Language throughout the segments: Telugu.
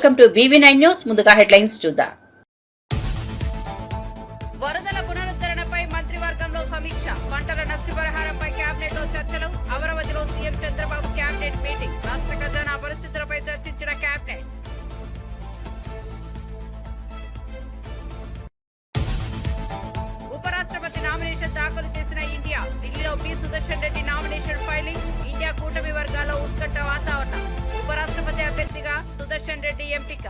Welcome to BV9 news. ముందుగా హెడ్లైన్స్ చూద్దాం. వరదల పునరుద్ధరణపై మంత్రివర్గంలో సమీక్ష, పంటల నష్టపరిహారంపై కేబినెట్ లో చర్చలు, అమరావతిలో సీఎం చంద్రబాబు కేబినెట్ మీటింగ్, రాష్ట్ర ఖజానా పరిస్థితులపై చర్చించిన కేబినెట్. ఉపరాష్ట్రపతి నామినేషన్ దాఖలు చేసిన ఇండియా, ఢిల్లీలో P Sudarshan Reddy nomination filing, India కూటమి వర్గాల్లో ఉత్కంఠ వాతావరణం, ఉపరాష్ట్రపతి అభ్యర్థిగా సుదర్శన్ రెడ్డి ఎంపిక.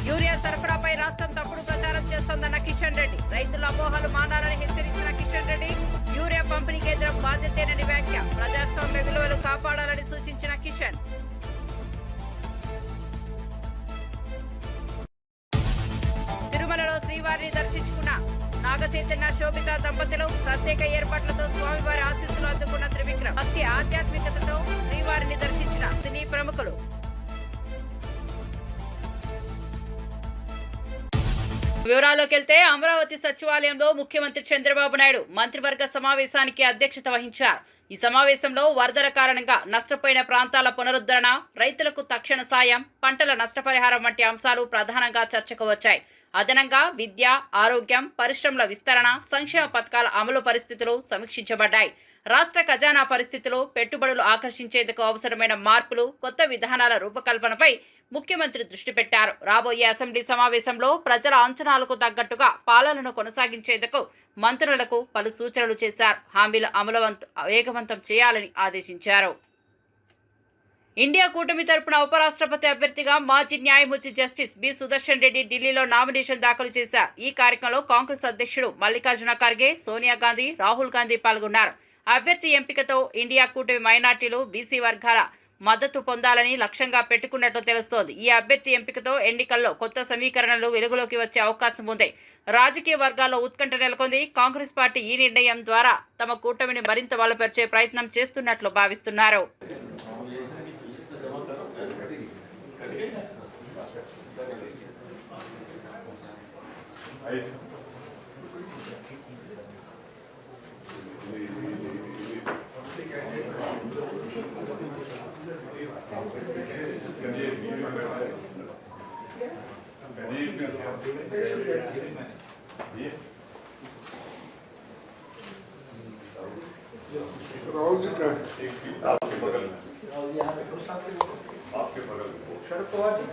యూరియా సరఫరాపై రాష్ట్రం తప్పుడు ప్రచారం చేస్తోందన్న కిషన్ రెడ్డి, రైతుల అపోహలు మానాలని హెచ్చరించిన కిషన్ రెడ్డి, యూరియా పంపిణీ కేంద్రం బాధ్యతేనని వ్యాఖ్య, ప్రజాస్వామ్య విలువలు కాపాడాలని సూచించిన కిషన్. తిరుమలలో శ్రీవారిని దర్శించుకున్న నాగ చైతన్య శోభిత దంపతులు, ప్రత్యేక ఏర్పాట్లతో స్వామివారి ఆశీస్సులు అందుకున్న త్రివిక్రమ్, భక్తి ఆధ్యాత్మికతతో శ్రీవారిని దర్శించిన సినీ ప్రముఖులు. వివరాల్లోకి వెళ్తే అమరావతి సచివాలయంలో ముఖ్యమంత్రి చంద్రబాబు నాయుడు మంత్రివర్గ సమావేశానికి అధ్యక్షత వహించారు. ఈ సమావేశంలో వరదల కారణంగా నష్టపోయిన ప్రాంతాల పునరుద్ధరణ, రైతులకు తక్షణ సాయం, పంటల నష్టపరిహారం వంటి అంశాలు ప్రధానంగా చర్చకు వచ్చాయి. అదనంగా విద్య, ఆరోగ్యం, పరిశ్రమల విస్తరణ, సంక్షేమ పథకాల అమలు పరిస్థితులు సమీక్షించబడ్డాయి. రాష్ట్ర ఖజానా పరిస్థితులు, పెట్టుబడులు ఆకర్షించేందుకు అవసరమైన మార్పులు, కొత్త విధానాల రూపకల్పనపై ముఖ్యమంత్రి దృష్టి పెట్టారు. రాబోయే అసెంబ్లీ సమావేశంలో ప్రజల అంచనాలకు తగ్గట్టుగా పాలనను కొనసాగించేందుకు మంత్రులకు పలు సూచనలు చేశారు. హామీల అమలు వేగవంతం చేయాలని ఆదేశించారు. ఇండియా కూటమి తరపున ఉపరాష్ట్రపతి అభ్యర్థిగా మాజీ న్యాయమూర్తి జస్టిస్ బి సుదర్శన్ రెడ్డి ఢిల్లీలో నామినేషన్ దాఖలు చేశారు. ఈ కార్యక్రమంలో కాంగ్రెస్ అధ్యక్షుడు మల్లికార్జున ఖర్గే, సోనియా గాంధీ, రాహుల్ గాంధీ పాల్గొన్నారు. అభ్యర్థి ఎంపికతో ఇండియా కూటమి మైనార్టీలు, బీసీ వర్గాల మద్దతు పొందాలని లక్ష్యంగా పెట్టుకున్నట్లు తెలుస్తోంది. ఈ అభ్యర్థి ఎంపికతో ఎన్నికల్లో కొత్త సమీకరణలు వెలుగులోకి వచ్చే అవకాశం ఉంది. రాజకీయ వర్గాల్లో ఉత్కంఠ నెలకొంది. కాంగ్రెస్ పార్టీ ఈ నిర్ణయం ద్వారా తమ కూటమిని మరింత బలపరిచే ప్రయత్నం చేస్తున్నట్లు భావిస్తున్నారు. राहुल जी का आपके बगल में शरद पवार जी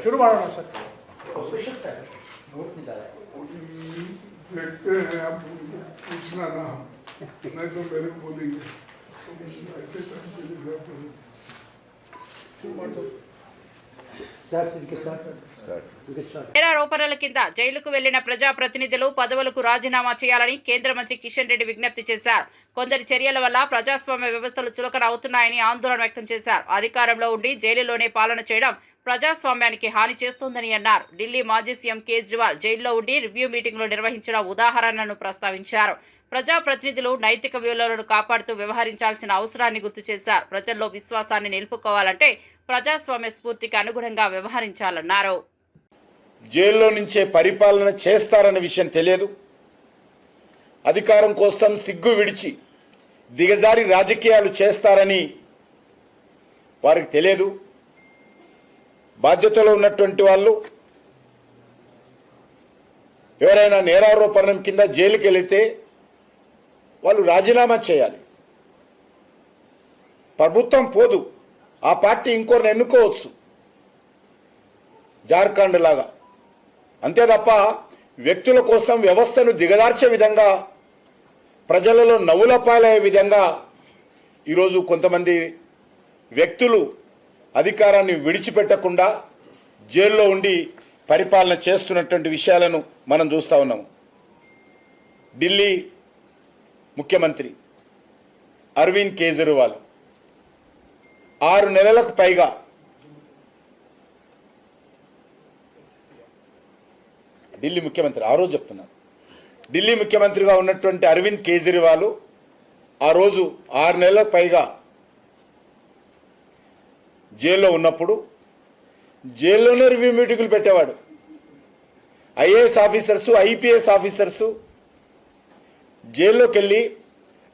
शुरू मारो सर। देखते हैं, आप पूछना ना, नहीं तो मेरे को बोलेंगे ऐसे शुरू मार दो। నేరారోపణల కింద జైలుకు వెళ్లిన ప్రజాప్రతినిధులు పదవులకు రాజీనామా చేయాలని కేంద్ర మంత్రి కిషన్ రెడ్డి విజ్ఞప్తి చేశారు. కొందరి చర్యల వల్ల ప్రజాస్వామ్య వ్యవస్థలు చులకన అవుతున్నాయని ఆందోళన వ్యక్తం చేశారు. అధికారంలో ఉండి జైలులోనే పాలన చేయడం ప్రజాస్వామ్యానికి హాని చేస్తోందని అన్నారు. ఢిల్లీ మాజీ సీఎం కేజ్రీవాల్ జైల్లో ఉండి రివ్యూ మీటింగ్లు నిర్వహించిన ఉదాహరణను ప్రస్తావించారు. ప్రజాప్రతినిధులు నైతిక విలువలను కాపాడుతూ వ్యవహరించాల్సిన అవసరాన్ని గుర్తు చేశారు. ప్రజల్లో విశ్వాసాన్ని నిలుపుకోవాలంటే ప్రజాస్వామ్య స్ఫూర్తికి అనుగుణంగా వ్యవహరించాలన్నారు. జైల్లో నుంచే పరిపాలన చేస్తారన్న విషయం తెలియదు. అధికారం కోసం సిగ్గు విడిచి దిగజారి రాజకీయాలు చేస్తారని వారికి తెలియదు. బాధ్యతలో ఉన్నటువంటి వాళ్ళు ఎవరైనా నేరారోపణం కింద జైలుకి వెళితే వాళ్ళు రాజీనామా చేయాలి. ప్రభుత్వం పోదు, ఆ పార్టీ ఇంకోరిని ఎన్నుకోవచ్చు, జార్ఖండ్ లాగా. అంతే తప్ప వ్యక్తుల కోసం వ్యవస్థను దిగదార్చే విధంగా, ప్రజలలో నవ్వుల పాలయ్యే విధంగా ఈరోజు కొంతమంది వ్యక్తులు అధికారాన్ని విడిచిపెట్టకుండా జైల్లో ఉండి పరిపాలన చేస్తున్నటువంటి విషయాలను మనం చూస్తూ ఉన్నాము. ఢిల్లీ ముఖ్యమంత్రి అరవింద్ కేజ్రీవాల్ 6 నెలలకు పైగా ఢిల్లీ ముఖ్యమంత్రి ఆ రోజు చెప్తున్నాను, ఢిల్లీ ముఖ్యమంత్రిగా ఉన్నటువంటి అరవింద్ కేజ్రీవాల్ ఆ రోజు 6 నెలలకు పైగా జైల్లో ఉన్నప్పుడు జైల్లోనే రివ్యూ మీటింగులు పెట్టేవాడు. ఐఏఎస్ ఆఫీసర్సు, ఐపీఎస్ ఆఫీసర్సు జైల్లోకి వెళ్ళి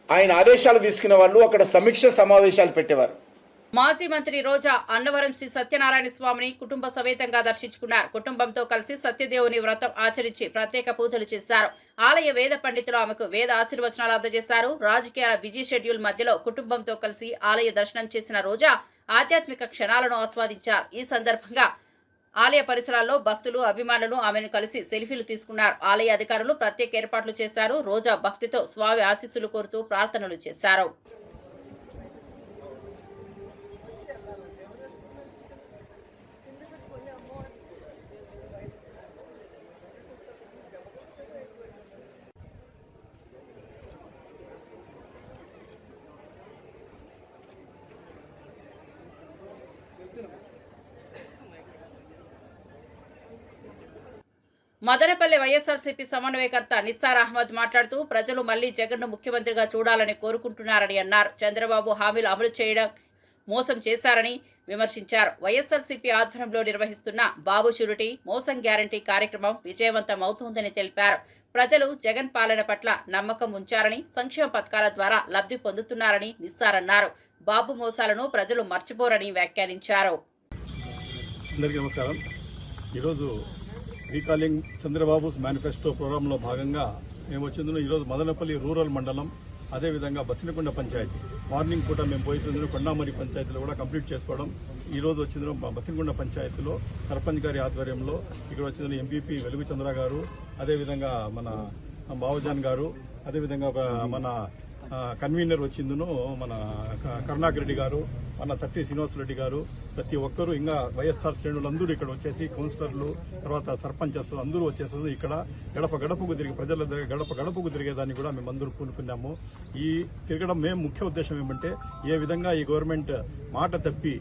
ఆయన ఆదేశాలు తీసుకునే వాళ్ళు అక్కడ సమీక్ష సమావేశాలు పెట్టేవారు. మాజీ మంత్రి రోజా అన్నవరం శ్రీ సత్యనారాయణ స్వామిని కుటుంబ సమేతంగా దర్శించుకున్నారు. కుటుంబంతో కలిసి సత్యదేవుని వ్రతం ఆచరించి ప్రత్యేక పూజలు చేశారు. ఆలయ వేద పండితులు ఆమెకు వేద ఆశీర్వచనాలు అందజేశారు. రాజకీయాల బిజీ షెడ్యూల్ మధ్యలో కుటుంబంతో కలిసి ఆలయ దర్శనం చేసిన రోజా ఆధ్యాత్మిక క్షణాలను ఆస్వాదించారు. ఈ సందర్భంగా ఆలయ పరిసరాల్లో భక్తులు, అభిమానులు ఆమెను కలిసి సెల్ఫీలు తీసుకున్నారు. ఆలయ అధికారులు ప్రత్యేక ఏర్పాట్లు చేశారు. రోజా భక్తితో స్వామి ఆశీస్సులు కోరుతూ ప్రార్థనలు చేశారు. మదనపల్లి వైఎస్ఆర్సీపీ సమన్వయకర్త నిస్సార్ అహ్మద్ మాట్లాడుతూ ప్రజలు మళ్లీ జగన్ను ముఖ్యమంత్రిగా చూడాలని కోరుకుంటున్నారని అన్నారు. చంద్రబాబు హామీలు అమలు చేయడం మోసం చేశారని విమర్శించారు. వైఎస్ఆర్సీపీ ఆధ్వర్యంలో నిర్వహిస్తున్న బాబు షూరిటీ మోసం గ్యారంటీ కార్యక్రమం విజయవంతమవుతోందని తెలిపారు. ప్రజలు జగన్ పాలన పట్ల నమ్మకం ఉంచారని, సంక్షేమ పథకాల ద్వారా లబ్ధి పొందుతున్నారని నిస్సార్ అన్నారు. బాబు మోసాలను ప్రజలు మర్చిపోరని వ్యాఖ్యానించారు. అందరికీ నమస్కారం. ఈరోజు రీకాలింగ్ చంద్రబాబుస్ మేనిఫెస్టో ప్రోగ్రాంలో భాగంగా మేము వచ్చిందును ఈరోజు మదనపల్లి రూరల్ మండలం, అదేవిధంగా బసినకొండ పంచాయతీ మార్నింగ్ పూట మేము పోయిన కొండామరి పంచాయతీలో కూడా కంప్లీట్ చేసుకోవడం. ఈరోజు వచ్చిందును బసినకొండ పంచాయతీలో సర్పంచ్ గారి ఆధ్వర్యంలో ఇక్కడ వచ్చిందును ఎంపీపీ వెలుగు చంద్ర గారు, అదేవిధంగా మన బావజాన్ గారు, అదేవిధంగా మన కన్వీనర్ వచ్చిందును మన కరుణాకర్ రెడ్డి గారు, మన తట్టి శ్రీనివాసరెడ్డి గారు, ప్రతి ఒక్కరూ ఇంకా వైఎస్ఆర్ శ్రేణులందరూ ఇక్కడ వచ్చేసి కౌన్సిలర్లు, తర్వాత సర్పంచెస్ అందరూ వచ్చేసి ఇక్కడ గడప గడపకు తిరిగి ప్రజల దగ్గర గడప గడపకు తిరిగేదాన్ని కూడా మేమందరూ పూనుకున్నాము. ఈ తిరగడం మేము ముఖ్య ఉద్దేశం ఏమంటే ఏ విధంగా ఈ గవర్నమెంట్ మాట తప్పి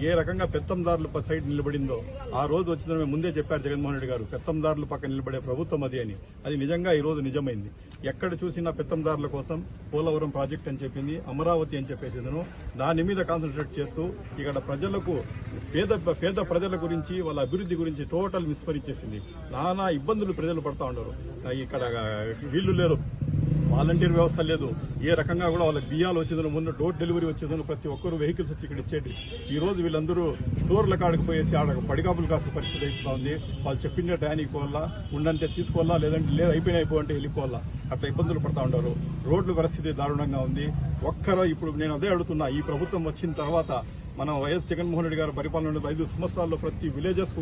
ఏ రకంగా పెత్తందారుల సైడ్ నిలబడిందో ఆ రోజు వచ్చిందని మేము ముందే చెప్పారు జగన్మోహన్ రెడ్డి గారు, పెత్తందారుల పక్కన నిలబడే ప్రభుత్వం అది అని. అది నిజంగా ఈ రోజు నిజమైంది. ఎక్కడ చూసినా పెత్తందారుల కోసం పోలవరం ప్రాజెక్ట్ అని చెప్పింది, అమరావతి అని చెప్పేసిందను దాని మీద కాన్సన్ట్రేట్ చేస్తూ ఇక్కడ ప్రజలకు పేద ప్రజల గురించి వాళ్ళ అభివృద్ధి గురించి టోటల్ విస్మరించేసింది. నానా ఇబ్బందులు ప్రజలు పడతా ఉన్నారు. ఇక్కడ వీళ్ళు లేరు, వాలంటీర్ వ్యవస్థ లేదు, ఏ రకంగా కూడా వాళ్ళకి బియ్యాలు వచ్చేదని ముందు డోర్ డెలివరీ వచ్చేదని ప్రతి ఒక్కరు వెహికల్స్ వచ్చి ఇక్కడ ఇచ్చేది. ఈ రోజు వీళ్ళందరూ స్టోర్ల కాడికి పోయేసి ఆడ పడిగాపులు కాసిన పరిస్థితి అయిపోతా ఉంది. వాళ్ళు చెప్పిన టయానికి పోవాలా, ఉండంటే తీసుకోవాలా, లేదంటే లేదు అయిపోయినాయిపోంటే వెళ్ళిపోవాలా, అట్లా ఇబ్బందులు పడతా ఉంటారు. రోడ్ల పరిస్థితి దారుణంగా ఉంది. ఇప్పుడు నేను అదే అడుగుతున్నా, ఈ ప్రభుత్వం వచ్చిన తర్వాత మన వైఎస్ జగన్మోహన్ రెడ్డి గారు పరిపాలన 5 సంవత్సరాల్లో ప్రతి విలేజెస్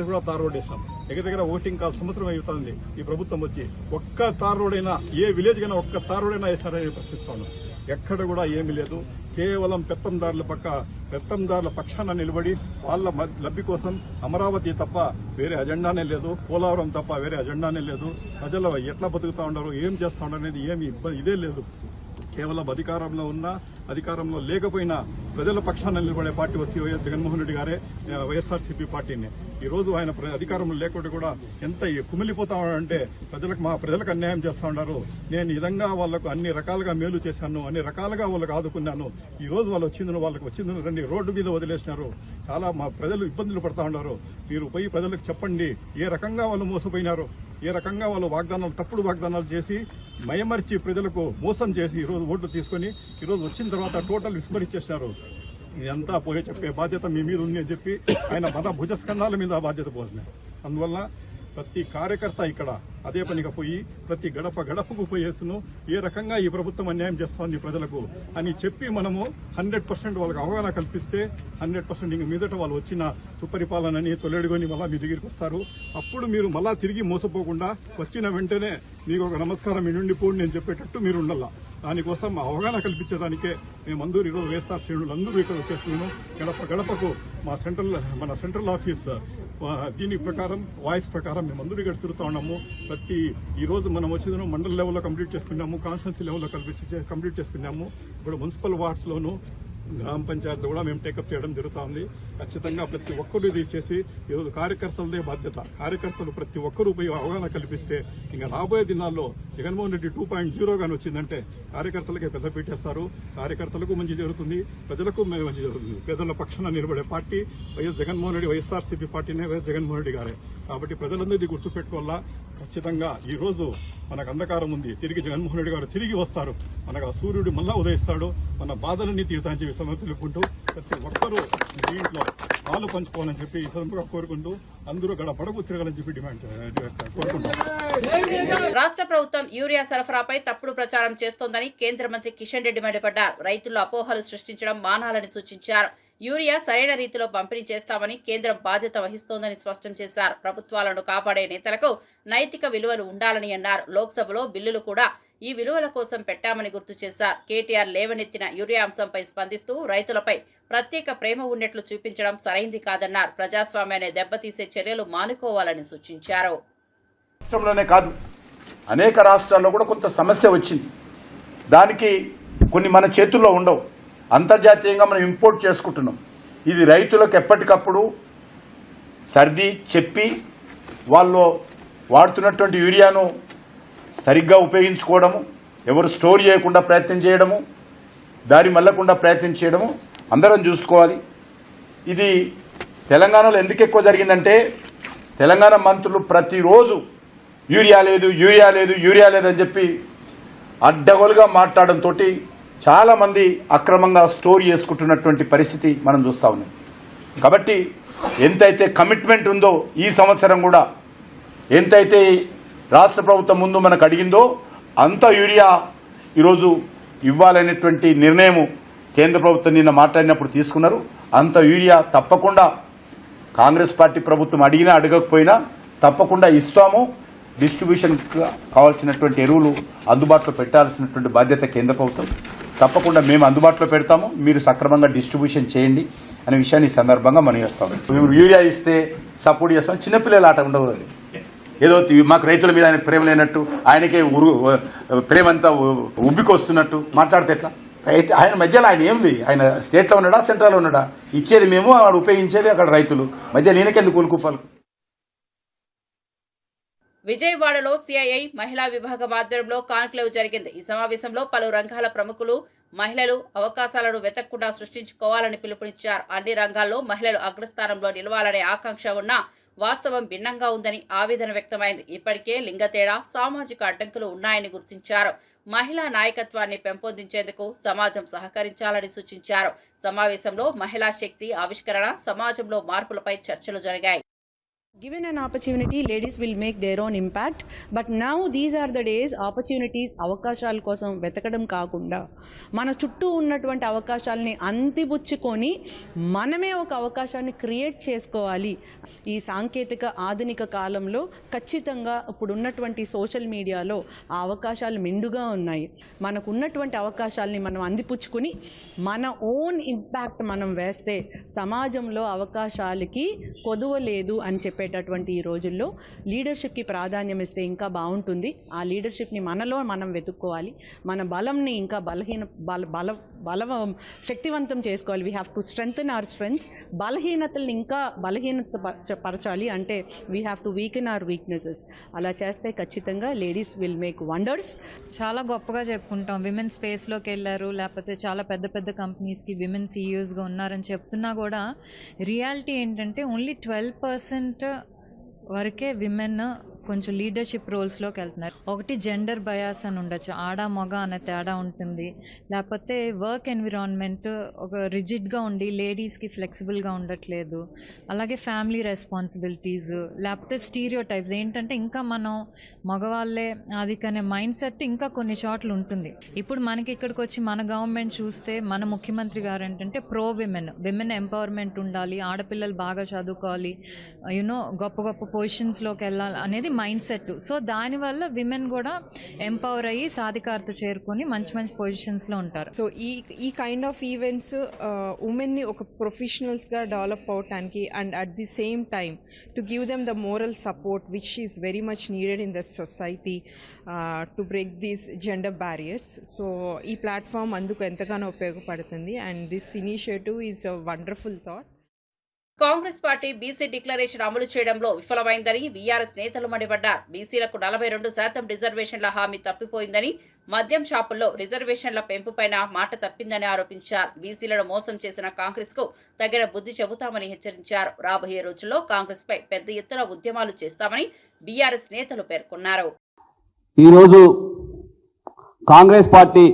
కూడా తార్ రోడ్ వేసాం. దగ్గర ఓటింగ్ కాల్ సంవత్సరం అవుతుంది ఈ ప్రభుత్వం వచ్చి. ఒక్క తార్ రోడ్ అయినా, ఏ విలేజ్ కైనా ఒక్క తార్ రోడ్ అయినా వేస్తారని ప్రశ్నిస్తాను. ఎక్కడ కూడా ఏమీ లేదు. కేవలం పెత్తందారుల పక్షాన నిలబడి వాళ్ళ లబ్ధి కోసం అమరావతి తప్ప వేరే అజెండానే లేదు, పోలవరం తప్ప వేరే అజెండానే లేదు. ప్రజలు ఎట్లా బతుకుతా ఉన్నారు, ఏం చేస్తా ఉన్నారు అనేది ఏమి ఇదే లేదు. కేవలం అధికారంలో ఉన్నా అధికారంలో లేకపోయినా ప్రజల పక్షాన నిలబడే పార్టీ వచ్చి వైఎస్ జగన్మోహన్ రెడ్డి గారే వైఎస్ఆర్సీపీ పార్టీని. ఈ రోజు ఆయన అధికారంలో లేకుండా కూడా ఎంత కుమిలిపోతా ఉన్నాడంటే ప్రజలకు అన్యాయం చేస్తా ఉన్నారు. నేను ఈ విధంగా వాళ్లకు అన్ని రకాలుగా మేలు చేశాను, అన్ని రకాలుగా వాళ్ళకు ఆదుకున్నాను. ఈ రోజు వాళ్ళకి వచ్చింది రండి రోడ్డు మీద వదిలేసినారు. చాలా మా ప్రజలు ఇబ్బందులు పడతా ఉన్నారు. మీరు పోయి ప్రజలకు చెప్పండి ఏ రకంగా వాళ్ళు మోసపోయినారు, ఏ రకంగా వాళ్ళు తప్పుడు వాగ్దానాలు చేసి మయమర్చి ప్రజలకు మోసం చేసి ఈరోజు ఓట్లు తీసుకొని ఈరోజు వచ్చిన తర్వాత టోటల్ విస్మరించేసినారు. ఇదంతా పోయి చెప్పే బాధ్యత మీ మీద ఉంది అని చెప్పి ఆయన మన భుజస్కంధాల మీద బాధ్యత పోతున్నారు. అందువల్ల ప్రతి కార్యకర్త ఇక్కడ అదే పనిగా పోయి ప్రతి గడపకు పోయేసును ఏ రకంగా ఈ ప్రభుత్వం అన్యాయం చేస్తోంది ప్రజలకు అని చెప్పి మనము 100% వాళ్ళకి అవగాహన కల్పిస్తే 100% ఇంక మీదట వాళ్ళు వచ్చిన సుపరిపాలనని తొలెడుకొని మళ్ళా మీ దగ్గరికి వస్తారు. అప్పుడు మీరు మళ్ళా తిరిగి మోసపోకుండా వచ్చిన వెంటనే మీకు ఒక నమస్కారం మీ నుండి పోండి అని చెప్పేటట్టు మీరు ఉండాల. దానికోసం అవగాహన కల్పించేదానికే మేమందరూ ఈరోజు వైఎస్ఆర్ శ్రేణులు అందరూ ఇక్కడ వచ్చేస్తున్నాము. గడపకు మన సెంట్రల్ ఆఫీస్ దీని ప్రకారం వాయిస్ ప్రకారం మేమందరూ ఇక్కడ తిరుగుతూ ఉన్నాము. ఈ రోజు మనం వచ్చేది మండల లెవెల్లో కంప్లీట్ చేసుకున్నాము, కాన్స్టిట్యున్సీ లెవెల్లో కంప్లీట్ చేసుకున్నాము. ఇప్పుడు మున్సిపల్ వార్డ్స్లోనూ గ్రామ పంచాయతీలో కూడా మేము టేకప్ చేయడం జరుగుతుంది. ఖచ్చితంగా ప్రతి ఒక్కరూ ఇది చేసి ఈరోజు కార్యకర్తలదే బాధ్యత. కార్యకర్తలు ప్రతి ఒక్కరూ పోయి అవగాహన కల్పిస్తే ఇంకా రాబోయే దినాల్లో జగన్మోహన్ రెడ్డి 2.0 గాని వచ్చిందంటే కార్యకర్తలకే పెద్ద పెట్టేస్తారు. కార్యకర్తలకు మంచి జరుగుతుంది, ప్రజలకు మంచి జరుగుతుంది. పేదల పక్షాన నిలబడే పార్టీ వైఎస్ జగన్మోహన్ రెడ్డి, వైఎస్ఆర్సీపీ పార్టీనే వైఎస్ జగన్మోహన్ రెడ్డి గారే. కాబట్టి ప్రజలందరినీ గుర్తుపెట్టుకోవాలా. ఖచ్చితంగా ఈ రోజు మనకు అంధకారం ఉంది, తిరిగి జగన్మోహన్ రెడ్డి గారు తిరిగి వస్తారు. మనకు ఆ సూర్యుడు మళ్ళా ఉదయిస్తాడు, మన బాధలన్నీ తీరుతాయని చెప్పి సమయం తెలుపుకుంటూ ప్రతి ఒక్కరూ దీంట్లో పాలు పంచుకోవాలని చెప్పి ఈ సందర్భంగా కోరుకుంటూ అందరూ గడపడకు తిరగాలని చెప్పి డిమాండ్ కోరుకుంటాం. రాష్ట్ర ప్రభుత్వం యూరియా సరఫరాపై తప్పుడు ప్రచారం చేస్తోందని కేంద్ర మంత్రి కిషన్ రెడ్డి మండిపడ్డారు. రైతుల్లో అపోహలు సృష్టించడం మానాలని సూచించారు. యూరియా సరైన రీతిలో పంపిణీ చేస్తామని కేంద్రం బాధ్యత వహిస్తోందని స్పష్టం చేశారు. ప్రభుత్వాలను కాపాడే నేతలకు నైతిక విలువలు ఉండాలని అన్నారు. లోక్సభలో బిల్లులు కూడా ఈ విలువల కోసం పెట్టామని గుర్తు చేశారు. కేటీఆర్ లేవనెత్తిన యూరియా అంశంపై స్పందిస్తూ రైతులపై ప్రత్యేక ప్రేమ ఉన్నట్లు చూపించడం సరైంది కాదన్నారు. ప్రజాస్వామ్యాన్ని దెబ్బతీసే చర్యలు మానుకోవాలని సూచించారు. రాష్ట్రంలోనే కాదు అనేక రాష్ట్రాల్లో కూడా కొంత సమస్య వచ్చింది. దానికి కొన్ని మన చేతుల్లో ఉండవు, అంతర్జాతీయంగా మనం ఇంపోర్ట్ చేసుకుంటున్నాం. ఇది రైతులకు ఎప్పటికప్పుడు సర్ది చెప్పి వాళ్ళు వాడుతున్నటువంటి యూరియాను సరిగ్గా ఉపయోగించుకోవడము, ఎవరు స్టోర్ చేయకుండా ప్రయత్నం చేయడము, దారి మళ్ళకుండా ప్రయత్నం చేయడము అందరం చూసుకోవాలి. ఇది తెలంగాణలో ఎందుకు ఎక్కువ జరిగిందంటే తెలంగాణ మంత్రులు ప్రతిరోజు యూరియా లేదు అని చెప్పి అడ్డగోలుగా మాట్లాడడంతో చాలామంది అక్రమంగా స్టోర్ చేసుకుంటున్నటువంటి పరిస్థితి మనం చూస్తూ ఉన్నాం. కాబట్టి ఎంతైతే కమిట్మెంట్ ఉందో ఈ సంవత్సరం కూడా ఎంతైతే రాష్ట్ర ప్రభుత్వం ముందు మనకు అడిగిందో అంత యూరియా ఈరోజు ఇవ్వాలనేటువంటి నిర్ణయం కేంద్ర ప్రభుత్వం నిన్న మాట్లాడినప్పుడు తీసుకున్నారు. అంత యూరియా తప్పకుండా కాంగ్రెస్ పార్టీ ప్రభుత్వం అడిగినా అడగకపోయినా తప్పకుండా ఇస్తాము. డిస్ట్రిబ్యూషన్ కావాల్సినటువంటి ఎరువులు అందుబాటులో పెట్టాల్సినటువంటి బాధ్యత కేంద్ర ప్రభుత్వం. తప్పకుండా మేము అందుబాటులో పెడతాము, మీరు సక్రమంగా డిస్ట్రిబ్యూషన్ చేయండి అనే విషయాన్ని ఈ సందర్భంగా మనం చేస్తాము. మేము యూరియా ఇస్తే సపోర్ట్ చేస్తాం, చిన్నపిల్లలు ఆట ఉండవు. ఏదో మాకు రైతుల మీద ఆయన ప్రేమ లేనట్టు, ఆయనకే ప్రేమంతా ఉబ్బికొస్తున్నట్టు మాట్లాడితే ఎట్లా? ఆయన మధ్యలో ఆయన ఏంది? ఆయన స్టేట్లో ఉన్నాడా సెంట్రల్లో ఉన్నాడా? ఇచ్చేది మేము, వాడు ఉపయోగించేది అక్కడ రైతులు. మధ్య నేనకెందుకు కూలుకుపాలు? విజయవాడలో సిఐఐ మహిళా విభాగం ఆధ్వర్యంలో కాన్క్లేవ్ జరిగింది. ఈ సమావేశంలో పలు రంగాల ప్రముఖులు మహిళలు అవకాశాలను వెతకకుండా సృష్టించుకోవాలని పిలుపునిచ్చారు. అన్ని రంగాల్లో మహిళలు అగ్రస్థానంలో నిలవాలనే ఆకాంక్ష ఉన్నా వాస్తవం భిన్నంగా ఉందని ఆవేదన వ్యక్తమైంది. ఇప్పటికే లింగ తేడా, సామాజిక అడ్డంకులు ఉన్నాయని గుర్తించారు. మహిళా నాయకత్వాన్ని పెంపొందించేందుకు సమాజం సహకరించాలని సూచించారు. సమావేశంలో మహిళా శక్తి ఆవిష్కరణ, సమాజంలో మార్పులపై చర్చలు జరిగాయి. Given an opportunity, ladies will make their own impact. But now these are the days, opportunities, అవకాశాల కోసం వెతకడం కాకుండా మన చుట్టూ ఉన్నటువంటి అవకాశాలని అంతిపుచ్చుకొని మనమే ఒక అవకాశాన్ని క్రియేట్ చేసుకోవాలి. ఈ సాంకేతిక ఆధునిక కాలంలో ఖచ్చితంగా ఇప్పుడు ఉన్నటువంటి సోషల్ మీడియాలో ఆ అవకాశాలు మెండుగా ఉన్నాయి. మనకు ఉన్నటువంటి అవకాశాలని మనం అందిపుచ్చుకొని మన ఓన్ ఇంపాక్ట్ మనం వేస్తే సమాజంలో అవకాశాలకి కొదువ లేదు అని చెప్పేటటువంటి ఈ రోజుల్లో లీడర్షిప్కి ప్రాధాన్యం ఇస్తే ఇంకా బాగుంటుంది. ఆ లీడర్షిప్ని మనలో మనం వెతుక్కోవాలి. మన బలంని ఇంకా శక్తివంతం చేసుకోవాలి. We have to strengthen our strengths. బలహీనతల్ని ఇంకా పరచాలి అంటే we have to weaken our weaknesses. అలా చేస్తే ఖచ్చితంగా లేడీస్ విల్ మేక్ వండర్స్. చాలా గొప్పగా చెప్పుకుంటాం, విమెన్ స్పేస్లోకి వెళ్ళారు, లేకపోతే చాలా పెద్ద పెద్ద కంపెనీస్కి విమెన్ సీఈఓస్గా ఉన్నారని చెప్తున్నా కూడా రియాలిటీ ఏంటంటే ఓన్లీ 12% వరకే విమెన్ కొంచెం లీడర్షిప్ రోల్స్లోకి వెళ్తున్నారు. ఒకటి జెండర్ బయాస్ అని ఉండొచ్చు, ఆడ మగ అనే తేడా ఉంటుంది. లేకపోతే వర్క్ ఎన్విరాన్మెంట్ ఒక రిజిడ్గా ఉండి లేడీస్కి ఫ్లెక్సిబుల్గా ఉండట్లేదు. అలాగే ఫ్యామిలీ రెస్పాన్సిబిలిటీస్, లేకపోతే స్టీరియో టైప్స్ ఏంటంటే ఇంకా మనం మగవాళ్ళే అది కానీ మైండ్ సెట్ ఇంకా కొన్ని చోట్ల ఉంటుంది. ఇప్పుడు మనకి ఇక్కడికి వచ్చి మన గవర్నమెంట్ చూస్తే మన ముఖ్యమంత్రి గారు ఏంటంటే ప్రో విమెన్ ఎంపవర్మెంట్ ఉండాలి, ఆడపిల్లలు బాగా చదువుకోవాలి, గొప్ప గొప్ప పొజిషన్స్లోకి వెళ్ళాలి అనేది మైండ్ సెట్. సో దానివల్ల విమెన్ కూడా ఎంపవర్ అయ్యి సాధికారత చేరుకొని మంచి మంచి పొజిషన్స్లో ఉంటారు. సో ఈ కైండ్ ఆఫ్ ఈవెంట్స్ ఉమెన్ని ఒక ప్రొఫెషనల్స్గా డెవలప్ అవటానికి and at the same time to give them the moral support which is very much needed in the society to break these gender barriers. So ఈ ప్లాట్ఫామ్ అందుకు ఎంతగానో ఉపయోగపడుతుంది and this initiative is a wonderful thought. Congress party BC declaration అమలు చేయడంలో విఫలమైందని బీఆర్ఎస్ నేతలు మండిపడ్డారు. బీసీలకు 42% రిజర్వేషన్ల హామీ తప్పిపోయిందని, మద్యం షాపుల్లో రిజర్వేషన్ల పెంపుపైన మాట తప్పిందని ఆరోపించారు. బీసీలను మోసం చేసిన కాంగ్రెస్ కు తగిన బుద్ధి చెబుతామని హెచ్చరించారు. రాబోయే రోజుల్లో కాంగ్రెస్ పై పెద్ద ఎత్తున ఉద్యమాలు చేస్తామని బీఆర్ఎస్ నేతలు పేర్కొన్నారు. ఈరోజు కాంగ్రెస్ పార్టీ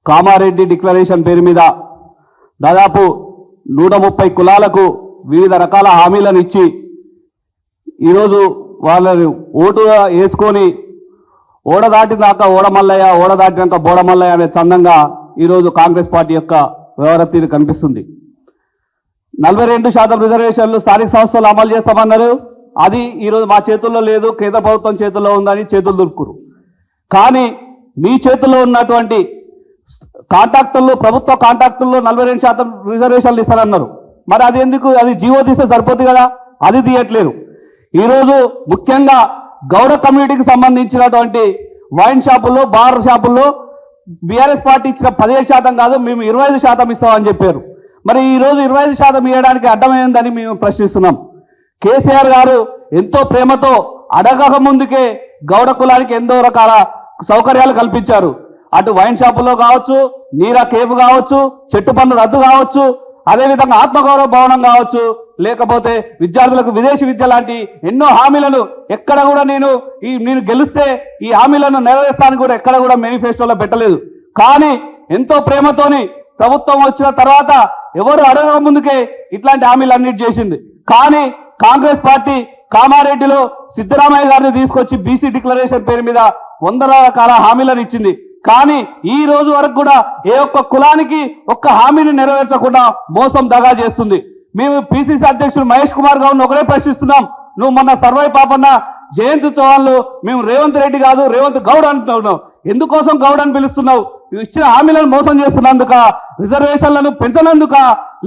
కామారెడ్డి డిక్లరేషన్ పేరు మీద దాదాపు 130 కులాలకు వివిధ రకాల హామీలను ఇచ్చి ఈరోజు వాళ్ళని ఓటుగా వేసుకొని ఓడదాటినాక ఓడమల్లయ్య, ఓడదాటినాక బోడమల్లయ్య అనే చందంగా ఈరోజు కాంగ్రెస్ పార్టీ యొక్క వ్యవహార తీరు కనిపిస్తుంది. 42% రిజర్వేషన్లు స్థానిక సంస్థలు అమలు చేస్తామన్నారు. అది ఈరోజు మా చేతుల్లో లేదు, కేంద్ర ప్రభుత్వం చేతుల్లో ఉందని చేతులు దులుపుకురు. కానీ మీ చేతుల్లో ఉన్నటువంటి కాంట్రాక్టర్లు, ప్రభుత్వ కాంట్రాక్టర్లు 42% రిజర్వేషన్లు ఇస్తారన్నారు. మరి అది ఎందుకు? అది జీవో తీస్తే సరిపోతుంది కదా, అది తీయట్లేరు. ఈరోజు ముఖ్యంగా గౌడ కమ్యూనిటీకి సంబంధించినటువంటి వైన్ షాపుల్లో, బార్ షాపుల్లో బీఆర్ఎస్ పార్టీ ఇచ్చిన 17% కాదు, మేము 25% ఇస్తామని చెప్పారు. మరి ఈరోజు 25% ఇవ్వడానికి అడ్డమైందని మేము ప్రశ్నిస్తున్నాం. కేసీఆర్ గారు ఎంతో ప్రేమతో అడగక ముందుకే గౌడ కులానికి ఎంతో రకాల సౌకర్యాలు కల్పించారు. అటు వైన్ షాపుల్లో కావచ్చు, నీరా కేఫ్ కావచ్చు, చెట్టు పన్ను రద్దు కావచ్చు, అదేవిధంగా ఆత్మగౌరవ భవనం కావచ్చు, లేకపోతే విద్యార్థులకు విదేశీ విద్య లాంటి ఎన్నో హామీలను ఎక్కడ కూడా నేను గెలిస్తే ఈ హామీలను నెరవేర్స్తానికి కూడా ఎక్కడ కూడా మేనిఫెస్టోలో పెట్టలేదు. కానీ ఎంతో ప్రేమతోని ప్రభుత్వం వచ్చిన తర్వాత ఎవరు అడగక ముందుకే ఇట్లాంటి హామీలు అన్నిటి చేసింది. కానీ కాంగ్రెస్ పార్టీ కామారెడ్డిలో సిద్ధరామయ్య గారిని తీసుకొచ్చి బీసీ డిక్లరేషన్ పేరు మీద 100 రకాల హామీలను ఇచ్చింది. కానీ ఈ రోజు వరకు కూడా ఏ ఒక్క కులానికి ఒక్క హామీని నెరవేర్చకుండా మోసం దగా చేస్తుంది. మేము పిసిసి అధ్యక్షుడు మహేష్ కుమార్ గౌడ్ని ఒకటే ప్రశ్నిస్తున్నాం. నువ్వు మొన్న సర్వై పాపన్న, జయంత్ చౌహాన్లు మేము రేవంత్ రెడ్డి కాదు రేవంత్ గౌడ్ అంటున్నావు. ఎందుకోసం గౌడ్ అని పిలుస్తున్నావు? ఇచ్చిన హామీలను మోసం చేస్తున్నందుక, రిజర్వేషన్లను పెంచనందుక,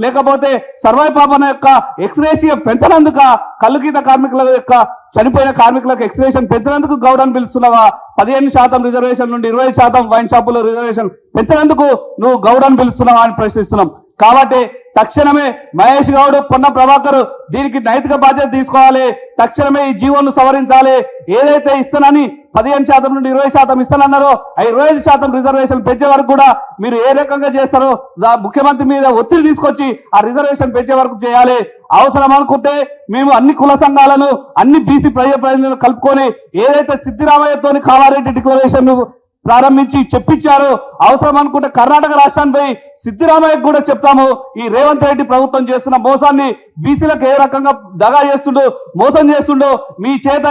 లేకపోతే సర్వై పాపన యొక్క ఎక్స్రేషియా పెంచనందుక, కల్లుగీత కార్మికుల యొక్క చనిపోయిన కార్మికులకు ఎక్స్రేషన్ పెంచినందుకు గౌడ్ అని పిలుస్తున్నావా? 15% రిజర్వేషన్ నుండి 20% వైన్ షాపులో రిజర్వేషన్ పెంచినందుకు నువ్వు గౌడ్ అని పిలుస్తున్నావా అని ప్రశ్నిస్తున్నాం. కాబట్టి తక్షణమే మహేష్ గౌడ్, పొన్న ప్రభాకర్ దీనికి నైతిక బాధ్యత తీసుకోవాలి. తక్షణమే ఈ జీవోను సవరించాలి. ఏదైతే ఇస్తానని 15% నుండి 20% ఇస్తానన్నారో ఆ 25% రిజర్వేషన్ పెంచే వరకు కూడా మీరు ఏ రకంగా చేస్తారో ముఖ్యమంత్రి మీద ఒత్తిడి తీసుకొచ్చి ఆ రిజర్వేషన్ పెంచే వరకు చేయాలి. అవసరం అనుకుంటే మేము అన్ని కుల సంఘాలను, అన్ని బీసీ ప్రజాప్రతినిధులను కలుపుకొని ఏదైతే సిద్ధిరామయ్యతోని కామారెడ్డి డిక్లరేషన్ ప్రారంభించి చెప్పించారు. అవసరం అనుకుంటే కర్ణాటక రాష్ట్రాన్ని పోయి సిద్దిరామయ్యకు కూడా చెప్తాము, ఈ రేవంత్ రెడ్డి ప్రభుత్వం చేస్తున్న మోసాన్ని, బీసీలకు ఏ రకంగా దగా చేస్తుండో, మోసం చేస్తుండో, మీ చేత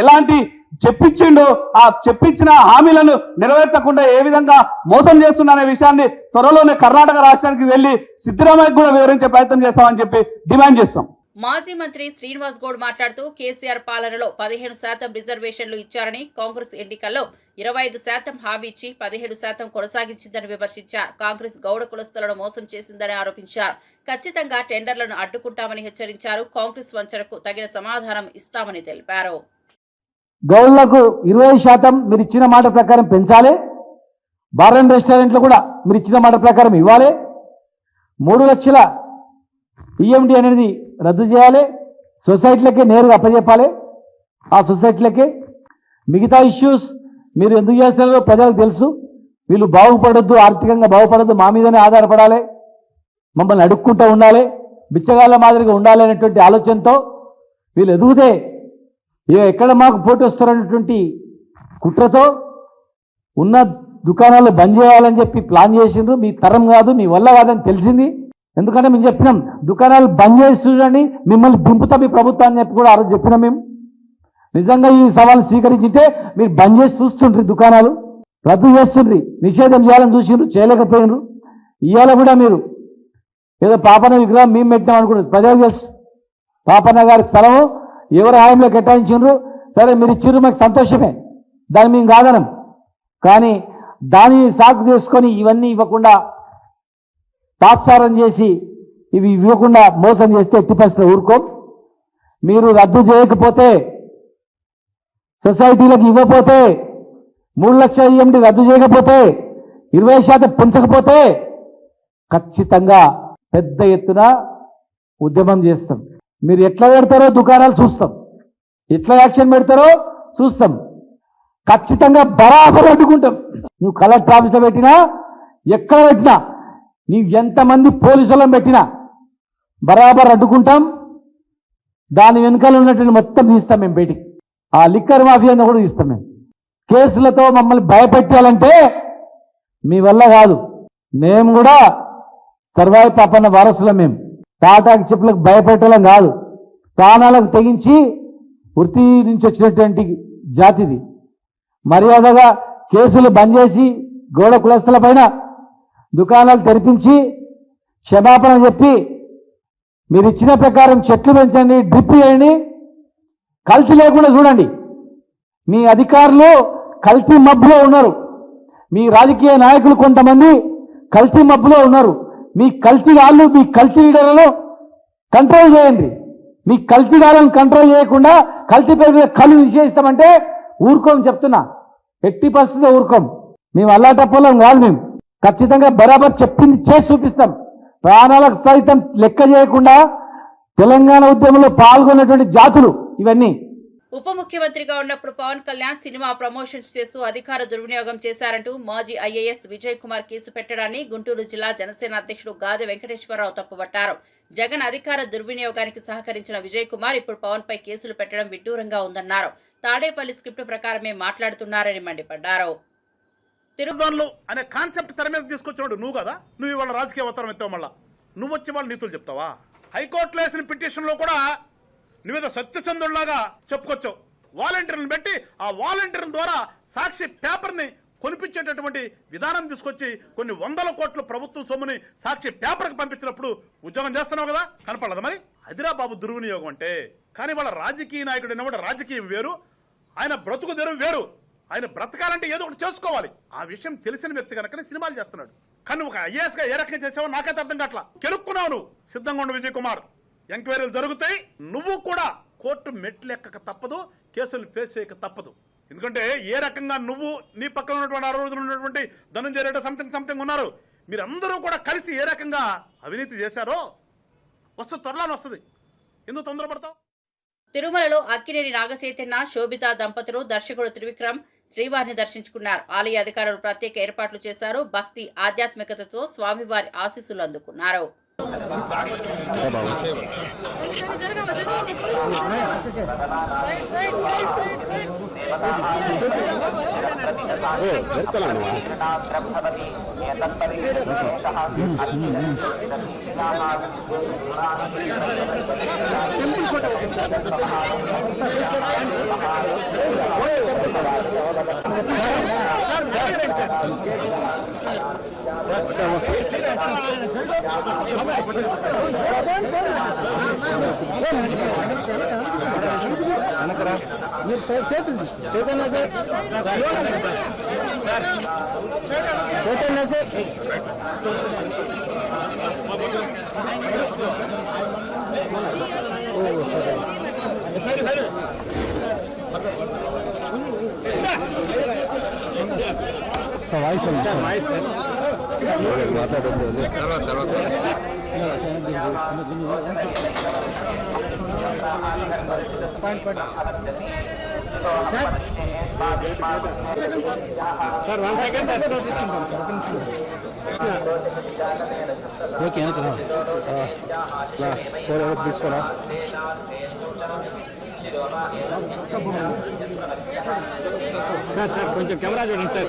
ఎలాంటి చెప్పించిండు, ఆ చెప్పించిన హామీలను నెరవేర్చకుండా ఏ విధంగా మోసం చేస్తున్న విషయాన్ని త్వరలోనే కర్ణాటక రాష్ట్రానికి వెళ్లి సిద్దిరామయ్యకు కూడా వివరించే ప్రయత్నం చేస్తామని చెప్పి డిమాండ్ చేస్తాం. మాజీ మంత్రి శ్రీనివాస్ గౌడ్ మాట్లాడుతూ కేసీఆర్ పాలనలో 15% రిజర్వేషన్లు ఇచ్చారని, కాంగ్రెస్ ఎన్నికల్లో 25% హామీ ఇచ్చి 17% కొనసాగించిందని విమర్శించారు. కాంగ్రెస్ గౌడ కులస్తులను మోసం చేసిందని ఆరోపించారు. ఖచ్చితంగా టెండర్లను అడ్డుకుంటామని హెచ్చరించారు. కాంగ్రెస్ వంచనకు తగిన సమాధానం ఇస్తామని తెలిపారు. గౌడ్లకు 20% మీరు ఇచ్చిన మాట ప్రకారం పెంచాలి. బార్ అండ్ రెస్టారెంట్లు కూడా మీరు ఇచ్చిన మాట ప్రకారం ఇవ్వాలి. 3 లక్షల ఈఎండి అనేది రద్దు చేయాలి. సొసైటీలకే నేరుగా అప్పచెప్పాలి. ఆ సొసైటీలకే మిగతా ఇష్యూస్ మీరు ఎందుకు చేస్తున్నారో ప్రజలకు తెలుసు. వీళ్ళు బాగుపడొద్దు, ఆర్థికంగా బాగుపడొద్దు, మా మీదనే ఆధారపడాలి, మమ్మల్ని అడుక్కుంటూ ఉండాలి, బిచ్చగాళ్ళ మాదిరిగా ఉండాలి అనేటువంటి ఆలోచనతో వీళ్ళు ఎదుగుతే ఎక్కడ మాకు పోటీ వస్తారనేటువంటి కుట్రతో ఉన్న దుకాణాలు బంద్ చేయాలని చెప్పి ప్లాన్ చేసిండ్రు. మీ తరం కాదు, మీ వల్ల కాదని తెలిసింది. ఎందుకంటే మేము చెప్పినాం, దుకాణాలు బంద్ చేసి చూడండి, మిమ్మల్ని దింపుతాం ఈ ప్రభుత్వాన్ని చెప్పి కూడా ఆ రోజు చెప్పినాం. మేము నిజంగా ఈ సవాల్ స్వీకరించితే మీరు బంద్ చేసి చూస్తుండ్రి, దుకాణాలు రద్దు చేస్తుండ్రి, నిషేధం చేయాలని చూసిండ్రు, చేయలేకపోయినరు. ఇవాళ కూడా మీరు ఏదో పాపన విగ్రహం మేము పెట్టినాం అనుకుంటారు. ప్రజలకు తెలుసు పాపన్న గారి స్థలము ఎవరి హాయంలో కేటాయించిండ్రు. సరే మీరు ఇచ్చిర్రు, మాకు సంతోషమే, దాన్ని మేము కాదనం. కానీ దాన్ని సాకు చేసుకొని ఇవన్నీ ఇవ్వకుండా తాత్సారం చేసి ఇవి ఇవ్వకుండా మోసం చేస్తే ఎట్టి పరిస్థితుల్లో ఊరుకోం. మీరు రద్దు చేయకపోతే, సొసైటీలకు ఇవ్వకపోతే, 3 లక్షల ఈఎండి రద్దు చేయకపోతే, 20% పెంచకపోతే ఖచ్చితంగా పెద్ద ఎత్తున ఉద్యమం చేస్తాం. మీరు ఎట్లా పెడతారో దుకాణాలు చూస్తాం, ఎట్లా యాక్షన్ పెడతారో చూస్తాం. ఖచ్చితంగా బరాబర్ అడ్డుకుంటాం. నువ్వు కలెక్టర్ ఆఫీస్లో పెట్టినా, ఎక్కడ పెట్టినా, నీవు ఎంతమంది పోలీసులను పెట్టినా బరాబర్ అడ్డుకుంటాం. దాని వెనుకలు ఉన్నటువంటి మొత్తం తీస్తాం మేము బయటికి. ఆ లిక్కర్ మాఫియాను కూడా తీస్తాం మేము. కేసులతో మమ్మల్ని భయపెట్టాలంటే మీ వల్ల కాదు. మేము కూడా సర్వాయి పాపన్న వారసులం. మేము టాటాకి చెప్పులకు భయపెట్టడం కాదు, ప్రాణాలకు తెగించి వృత్తి నుంచి వచ్చినటువంటి జాతిది. మర్యాదగా కేసులు బంద్ చేసి గౌడ కులస్తుల పైన దుకాణాలు తెరిపించి క్షమాపణ చెప్పి మీరు ఇచ్చిన ప్రకారం చెట్లు పెంచండి, డ్రిప్ చేయండి, కల్తీ లేకుండా చూడండి. మీ అధికారులు కల్తీ మబ్బులో ఉన్నారు, మీ రాజకీయ నాయకులు కొంతమంది కల్తీ మబ్బులో ఉన్నారు. మీ కల్తీ వాళ్ళు, మీ కల్తీ లీడర్లను కంట్రోల్ చేయండి. మీ కల్తీదారులను కంట్రోల్ చేయకుండా కల్తీ పేరు కళ్ళు నిషేధిస్తామంటే ఊరుకోం చెప్తున్నా. ఎట్టి పరిస్థితుల్లో ఊరుకోం. మేము అల్లాటప్పలం కాదు. మేము ఖచ్చితంగా బరాబర్ చెప్పింది చేసి చూపిస్తాం. ప్రాణాలకు సైతం లెక్క చేయకుండా తెలంగాణ ఉద్యమంలో పాల్గొన్నటువంటి జాతులు ఇవన్నీ. ఉప ముఖ్యమంత్రిగా ఉన్నప్పుడు పవన్ కళ్యాణ్ సినిమా ప్రమోషన్స్ చేస్తూ అధికార దుర్వినియోగం చేశారంటూ మాజీ ఐఏఎస్ విజయ్ కుమార్ కేసు పెట్టడాన్ని గుంటూరు జిల్లా జనసేన అధ్యక్షుడు గాదె వెంకటేశ్వరరావు తప్పుపట్టారు. జగన్ అధికార దుర్వినియోగానికి సహకరించిన విజయ్ కుమార్ ఇప్పుడు పవన్ పై కేసులు పెట్టడం విడ్డూరంగా ఉందన్నారు. తాడేపల్లి స్క్రిప్ట్ ప్రకారమే మాట్లాడుతున్నారని మండిపడ్డారు. తిరుగుదాన్లు అనే కాన్సెప్ట్ తెర మీద తీసుకొచ్చినాడు నువ్వు కదా. నువ్వు ఇవాళ రాజకీయ అవతారం ఎత్తావు. మళ్ళా నువ్వు వచ్చి వాళ్ళు నీతులు చెప్తావా? హైకోర్టులో వేసిన పిటిషన్లో కూడా నువ్వేదో సత్యసంధుల్లాగా చెప్పుకొచ్చావు. వాలంటీర్లను పెట్టి ఆ వాలంటీర్ల ద్వారా సాక్షి పేపర్ని కొనిపించేటటువంటి విధానం తీసుకొచ్చి కొన్ని 100 కోట్ల ప్రభుత్వం సొమ్ముని సాక్షి పేపర్కి పంపించినప్పుడు ఉద్యోగం చేస్తున్నావు కదా, కనపడదు మరి? అదిరా బాబు దుర్వినియోగం అంటే. కానీ వాళ్ళ రాజకీయ నాయకుడు కూడా రాజకీయం వేరు, ఆయన బ్రతుకు తెరువు వేరు. ఆయన బ్రతకాలంటే ఏదో ఒకటి చేసుకోవాలి. ఆ విషయం తెలిసిన వ్యక్తి కనుక సినిమాలు చేస్తున్నాడు. కానీ ఒక ఐఏఎస్గా ఏ రకంగా చేసావో నాకైతే అర్థం కావట్లా. కెలుక్కున్నావు నువ్వు. సిద్ధంగా ఉండు విజయ్ కుమార్, ఎంక్వైరీలు జరుగుతాయి. నువ్వు కూడా కోర్టు మెట్లు ఎక్కక తప్పదు, కేసులు ఫేస్ చేయక తప్పదు. ఎందుకంటే ఏ రకంగా నువ్వు, నీ పక్కన ఉన్నటువంటి 6 రోజులు ఉన్నటువంటి ధనంజయ రెడ్డి సంథింగ్ ఉన్నారు, మీరందరూ కూడా కలిసి ఏ రకంగా అవినీతి చేశారో త్వరలోనే వస్తుంది. ఎందుకు తొందరపడతావు? తిరుమలలో అక్కినేని నాగచైతన్య, శోభిత దంపతులు దర్శకుడు త్రివిక్రమ్ శ్రీవారిని దర్శించుకున్నారు. ఆలయ అధికారులు ప్రత్యేక ఏర్పాట్లు చేశారు. భక్తి ఆధ్యాత్మికతతో స్వామివారి ఆశీస్సులు అందుకున్నారు. కొంచెం కెమెరా చూడండి సార్.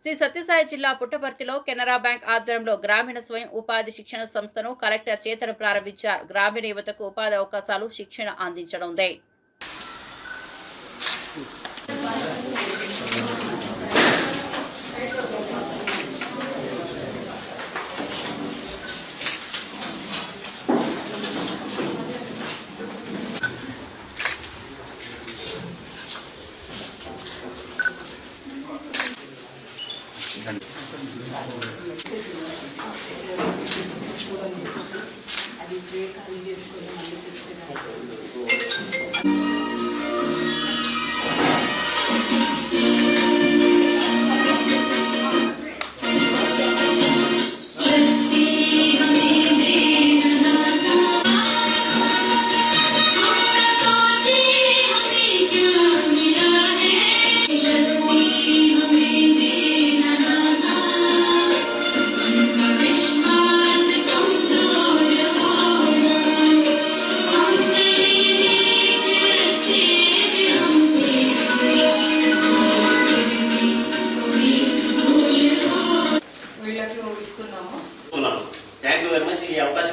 శ్రీ సత్యసాయి జిల్లా పుట్టపర్తిలో కెనరా బ్యాంక్ ఆధ్వర్యంలో గ్రామీణ స్వయం ఉపాధి శిక్షణ సంస్థను కలెక్టర్ చేతన ప్రారంభించారు. గ్రామీణ యువతకు ఉపాధి అవకాశాలు శిక్షణ అందించనుంది.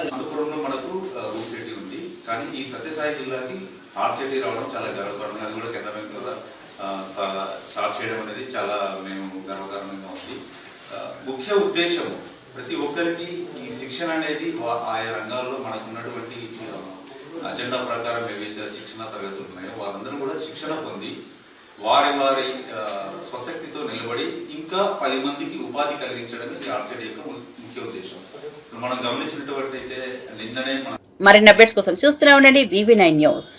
అనంతపురంలో మనకు రూసిటీ ఉంది, కానీ ఈ సత్యసాయి జిల్లాకి ఆర్సిటీ రావడం చాలా గర్వకారణం. అది కూడా కెనరా బ్యాంక్ ద్వారా స్టార్ట్ చేయడం అనేది చాలా మేము గర్వకారణంగా ఉంది. ముఖ్య ఉద్దేశం ప్రతి ఒక్కరికి ఈ శిక్షణ అనేది ఆయా రంగాల్లో మనకు ఉన్నటువంటి అజెండా ప్రకారం ఏవైతే శిక్షణ తరగతులు ఉన్నాయో వారందరూ కూడా శిక్షణ పొంది వారి వారి స్వశక్తితో నిలబడి ఇంకా 10 మందికి ఉపాధి కలిగించడమే ఈ ఆర్సిటీ యొక్క ముఖ్య ఉద్దేశం. మనం గమనించినటువంటి అయితే నిన్ననే మరిన్ని అప్డేట్స్ కోసం చూస్తూనే ఉండండి BV9 న్యూస్.